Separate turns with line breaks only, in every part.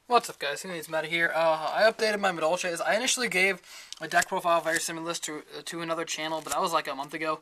What's up, guys? WhoNeedsMeta here. I updated my Madolche. I initially gave a deck profile very similar to another channel, but that was like a month ago,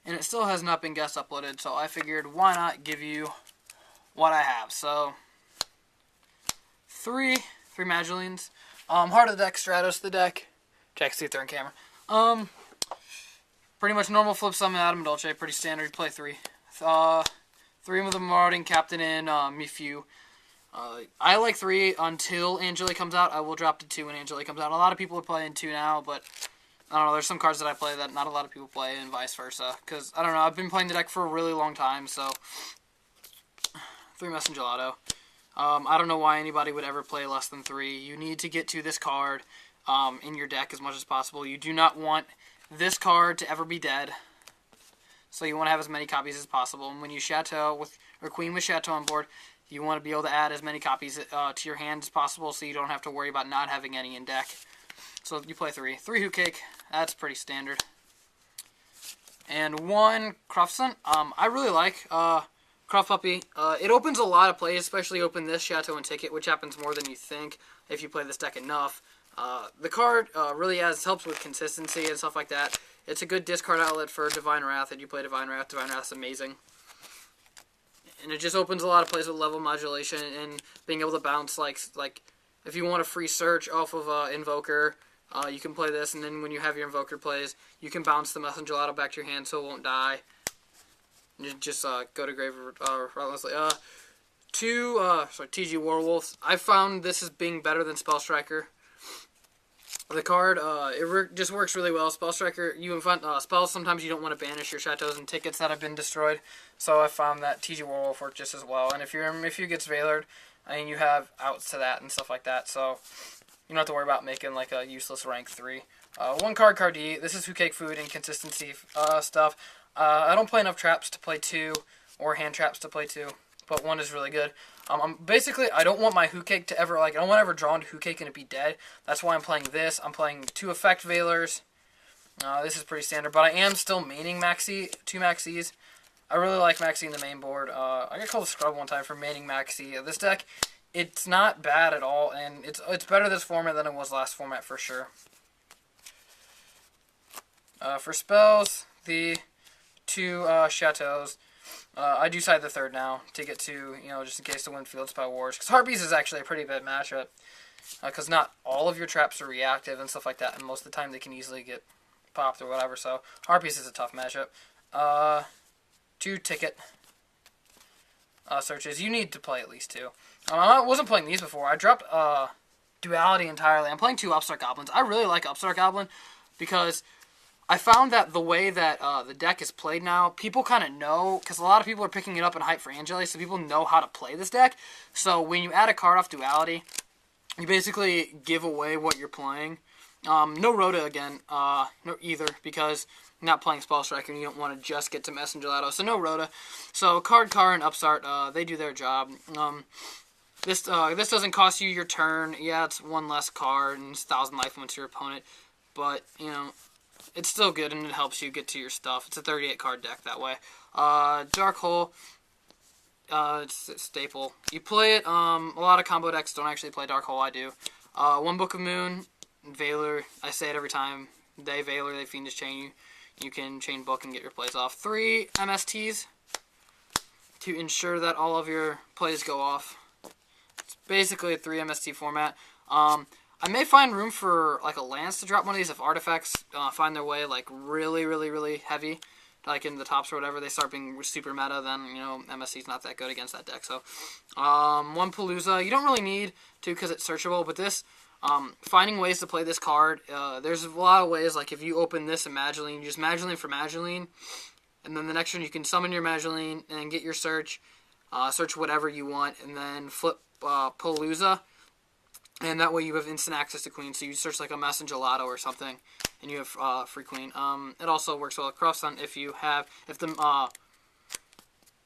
and it still has not been guest uploaded, so I figured why not give you what I have. So, three Madolines. Heart of the deck, Stratos the deck. Check, see if they're in camera. Pretty much normal flip summon Adam Madolche, pretty standard, play three. Three with the Marauding Captain in Mifu. I like 3 until Angelic comes out. I will drop to 2 when Angelic comes out. A lot of people are playing 2 now, but I don't know. There's some cards that I play that not a lot of people play, and vice versa. Because, I don't know, I've been playing the deck for a really long time, so 3 Gelato. I don't know why anybody would ever play less than 3. You need to get to this card in your deck as much as possible. You do not want this card to ever be dead. So you want to have as many copies as possible. And when you Chateau with or Queen with Chateau on board, you want to be able to add as many copies to your hand as possible so you don't have to worry about not having any in deck. So you play 3. 3 Hoot Cake, that's pretty standard. And 1 Croftson. I really like Croft Puppy. It opens a lot of plays, especially open this Chateau and Ticket, which happens more than you think if you play this deck enough. The card really helps with consistency and stuff like that. It's a good discard outlet for Divine Wrath. If you play Divine Wrath, Divine Wrath's amazing. And it just opens a lot of plays with level modulation and being able to bounce, like if you want a free search off of Invoker, you can play this, and then when you have your Invoker plays, you can bounce the Gelato back to your hand so it won't die. And you just go to grave relentlessly. 2 TG Warwolves. I found this as being better than Spell Striker. The card, it just works really well. Spell Striker, you invent spells. Sometimes you don't want to banish your Chateaus and Tickets that have been destroyed. So I found that TG Werewolf worked just as well. And if you gets Veilered, I mean, you have outs to that and stuff like that. So you don't have to worry about making like a useless rank 3. 1 card Cardi. This is Hoot Cake Food and consistency stuff. I don't play enough traps to play 2 or hand traps to play 2. But 1 is really good. Basically, I don't want my Hoot Cake to ever, I don't want to ever draw into Hoot Cake and it be dead. That's why I'm playing this. I'm playing 2 Effect Veilers. This is pretty standard, but I am still maining 2 Maxis. I really like Maxi the main board. I got called a scrub one time for maining Maxi. This deck, it's not bad at all, and it's better this format than it was last format for sure. For spells, the 2 Chateaus. I do side the 3rd now to get to, just in case the wind field spell wars. Because Harpies is actually a pretty bad matchup. Because not all of your traps are reactive and stuff like that. And most of the time they can easily get popped or whatever. So Harpies is a tough matchup. 2 Ticket searches. You need to play at least 2. I wasn't playing these before. I dropped Duality entirely. I'm playing 2 Upstart Goblins. I really like Upstart Goblin because I found that the way that the deck is played now, people kind of know, because a lot of people are picking it up in hype for Angelic, so people know how to play this deck. So when you add a card off Duality, you basically give away what you're playing. No Rhoda again, no either, because you're not playing Spell Striker and you don't want to just get to Gelato, so no Rhoda. So Car, and Upstart, they do their job. This doesn't cost you your turn. Yeah, it's 1 less card and it's 1,000 life points to your opponent, but, it's still good, and it helps you get to your stuff. It's a 38-card deck that way. Dark Hole, it's a staple. You play it, a lot of combo decks don't actually play Dark Hole, I do. 1 Book of Moon, Veiler, I say it every time. They Veiler, they Fiendish Chain you. You can chain Book and get your plays off. 3 MSTs to ensure that all of your plays go off. It's basically a 3 MST format. I may find room for, a Lance to drop one of these if artifacts find their way, really, really, really heavy, in the tops or whatever. They start being super meta, then, MSC's not that good against that deck. So, 1 Palooza. You don't really need to because it's searchable, but this, finding ways to play this card, there's a lot of ways, if you open this in Mageline, you just Mageline for Mageline, and then the next one you can summon your Mageline and get your search whatever you want, and then flip Palooza. And that way you have instant access to Queen, so you search a Gelato or something, and you have free Queen. It also works well with Croftson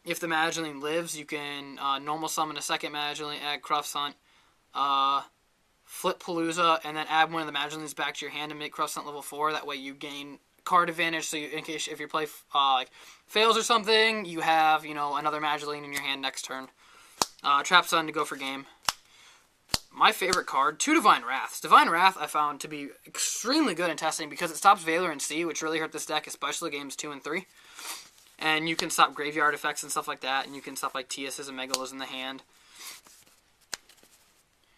if the Mageline lives, you can normal summon a second Mageline, add Croftson, flip Palooza, and then add one of the Magelines back to your hand and make Croftson level 4. That way you gain card advantage, so if your play fails or something, you have another Mageline in your hand next turn. Trap Sun to go for game. my favorite card, 2 Divine Wraths. Divine Wrath I found to be extremely good in testing because it stops Valor and C, which really hurt this deck, especially games 2 and 3. And you can stop graveyard effects and stuff like that, and you can stop like TSs and Megalos in the hand.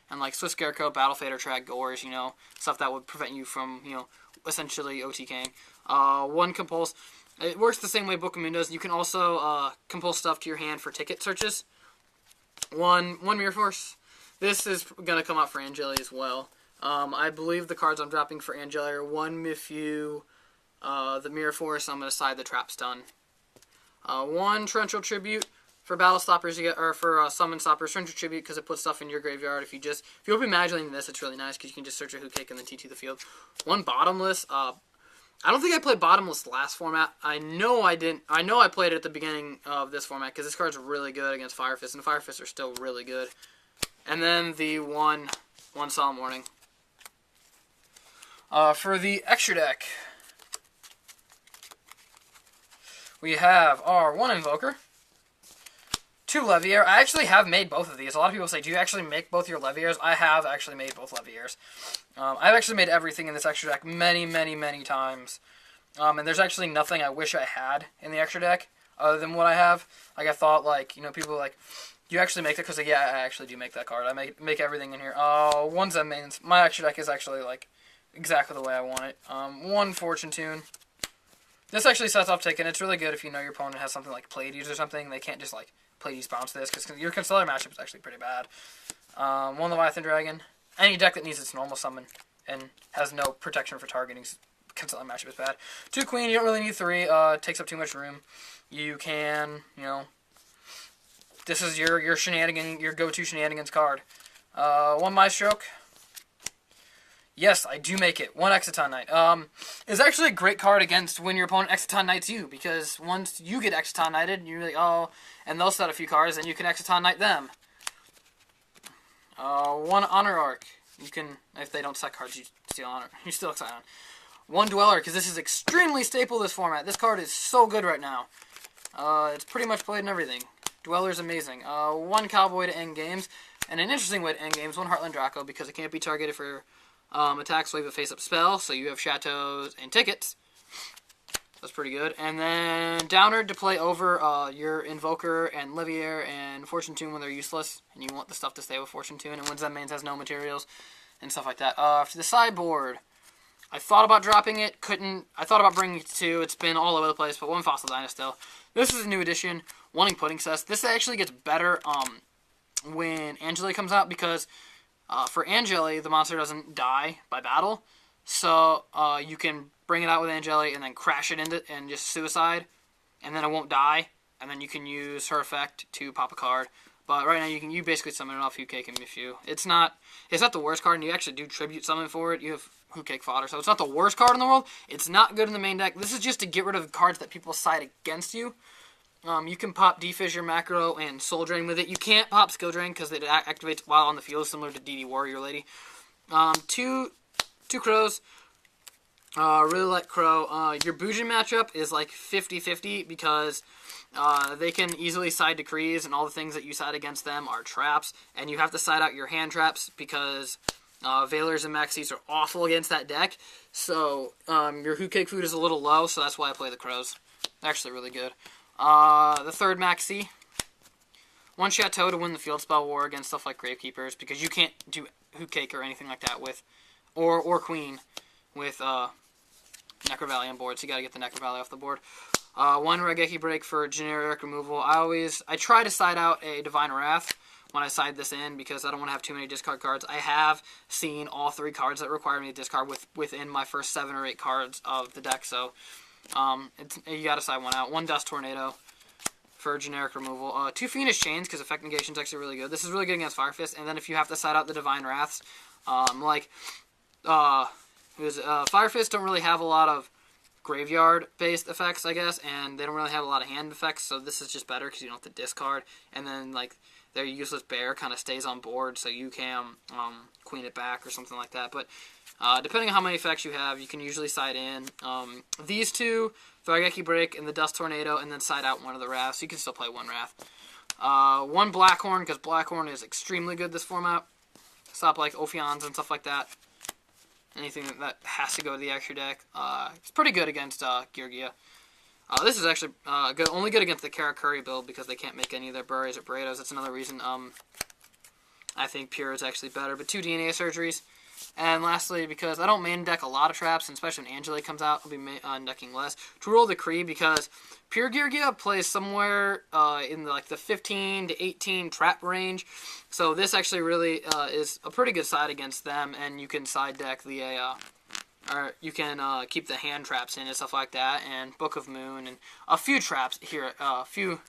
And like Swiss Scarecrow, Battle Fader, Track Gores, you know, stuff that would prevent you from, you know, essentially OTKing. 1 Compulse. It works the same way Book of Moon does. You can also compulse stuff to your hand for ticket searches. 1 Mirror Force. This is going to come out for Angeli as well. I believe the cards I'm dropping for Angeli are 1 Mifu, the Mirror Force. I'm going to side the Trap Stun. 1 Torrential Tribute. For Battle Stoppers, you get, or for Summon Stoppers, Torrential Tribute because it puts stuff in your graveyard. If you open Magically this, it's really nice because you can just search a Hookake and then TT the field. 1 Bottomless. I don't think I played Bottomless last format. I know I didn't. I know I played it at the beginning of this format because this card's really good against Fire Fist, and Fire Fists are still really good. And then the 1 Solemn Warning. For the extra deck, we have our 1 Invoker, 2 Leviair. I actually have made both of these. A lot of people say, do you actually make both your Leviairs? I have actually made both Leviairs. I've actually made everything in this extra deck many, many, many times. And there's actually nothing I wish I had in the extra deck other than what I have. Like, I thought, like, you know, people are like, do you actually make that? Because, like, yeah, I actually do make that card. I make everything in here. 1 Zen Mains. My extra deck is actually, like, exactly the way I want it. 1 Fortune Tune. This actually sets off Ticket. It's really good if you know your opponent has something like Pleiades or something. They can't just, like, Pleiades bounce this, because your Constellar matchup is actually pretty bad. 1 Leviathan Dragon. Any deck that needs its normal summon and has no protection for targeting Constellar matchup is bad. 2 Queen. You don't really need 3. Takes up too much room. You can, you know, this is your go-to shenanigans card. 1 Maestroke. Yes, I do make it. 1 Exciton Knight. It's actually a great card against when your opponent Exciton Knights you, because once you get Exciton Knighted, you're like, oh, and they'll set a few cards, and you can Exciton Knight them. 1 Honor Arc. You can, if they don't set cards, you steal Honor. You still Exciton. 1 Dweller, because this is extremely staple this format. This card is so good right now. It's pretty much played in everything. Dweller's amazing. 1 Cowboy to end games. And an interesting way to end games, 1 Heartland Draco, because it can't be targeted for attacks wave a face-up spell, so you have Chateaus and Tickets. That's pretty good. And then Downer to play over your Invoker and Leviair and Fortune Tune when they're useless, and you want the stuff to stay with Fortune Tune, and when Zen Mains has no materials, and stuff like that. For the sideboard, I thought about dropping it, couldn't. I thought about bringing it to 2. It's been all over the place, but 1 Fossil Dynastil. This is a new edition, 1 Pudding Cess. This actually gets better when Angeli comes out, because for Angeli, the monster doesn't die by battle, so you can bring it out with Angeli and then crash it into and just suicide, and then it won't die, and then you can use her effect to pop a card. But right now you basically summon it off Hookake and Mifu. It's not the worst card, and you actually do tribute summon for it. You have Hookake fodder, so it's not the worst card in the world. It's not good in the main deck. This is just to get rid of cards that people side against you. You can pop Defissure, Macro, and Soul Drain with it. You can't pop Skill Drain because it activates while on the field, similar to DD Warrior Lady. 2 Crows. Really like Crow. Your Bujin matchup is like 50-50 because they can easily side Decrees, and all the things that you side against them are traps, and you have to side out your hand traps because Valors and Maxis are awful against that deck. So your Hookake food is a little low, so that's why I play the Crows. They're actually really good. The 3rd Maxi. 1 Chateau to win the Field Spell War against stuff like Gravekeepers, because you can't do Hookake or anything like that with, or Queen with Necro Valley on board, so you gotta get the Necro Valley off the board. 1 Raigeki Break for generic removal. I try to side out a Divine Wrath when I side this in, because I don't want to have too many discard cards. I have seen all 3 cards that require me to discard within my first 7 or 8 cards of the deck, so you gotta side one out. 1 Dust Tornado for generic removal. 2 Fiendish Chains, because effect negation is actually really good. This is really good against Fire Fist, and then if you have to side out the Divine Wraths, Fire Fist don't really have a lot of graveyard-based effects, I guess, and they don't really have a lot of hand effects, so this is just better because you don't have to discard, and then, like, their useless bear kind of stays on board, so you can queen it back or something like that. But depending on how many effects you have, you can usually side in these 2, the Raigeki Break and the Dust Tornado, and then side out 1 of the Wraths. So you can still play 1 Wrath. 1 Blackhorn, because Blackhorn is extremely good this format. stop like Ophions and stuff like that. Anything that has to go to the extra deck. It's pretty good against Yugioh. This is actually only good against the Karakuri build because they can't make any of their Burries or Burritos. That's another reason I think Pure is actually better. But 2 DNA surgeries. And lastly, because I don't main deck a lot of traps, and especially when Angela comes out, I'll be decking less. To roll the Kree, because Pure Yugioh plays somewhere in the 15 to 18 trap range. So this actually really is a pretty good side against them, and you can side deck the or you can keep the hand traps in and stuff like that, and Book of Moon, and a few traps here, a few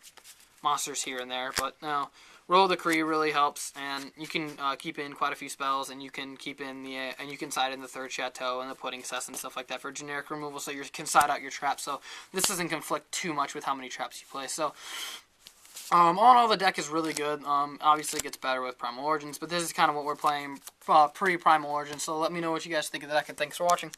monsters here and there. But no, roll the Kree really helps, and you can keep in quite a few spells, and you can keep in and you can side in the third Chateau and the Pudding Cess and stuff like that for generic removal, so you can side out your traps. So this doesn't conflict too much with how many traps you play. So all in all, the deck is really good. Obviously, it gets better with Primal Origins, but this is kind of what we're playing pre-Primal Origins. So let me know what you guys think of the deck, and thanks for watching.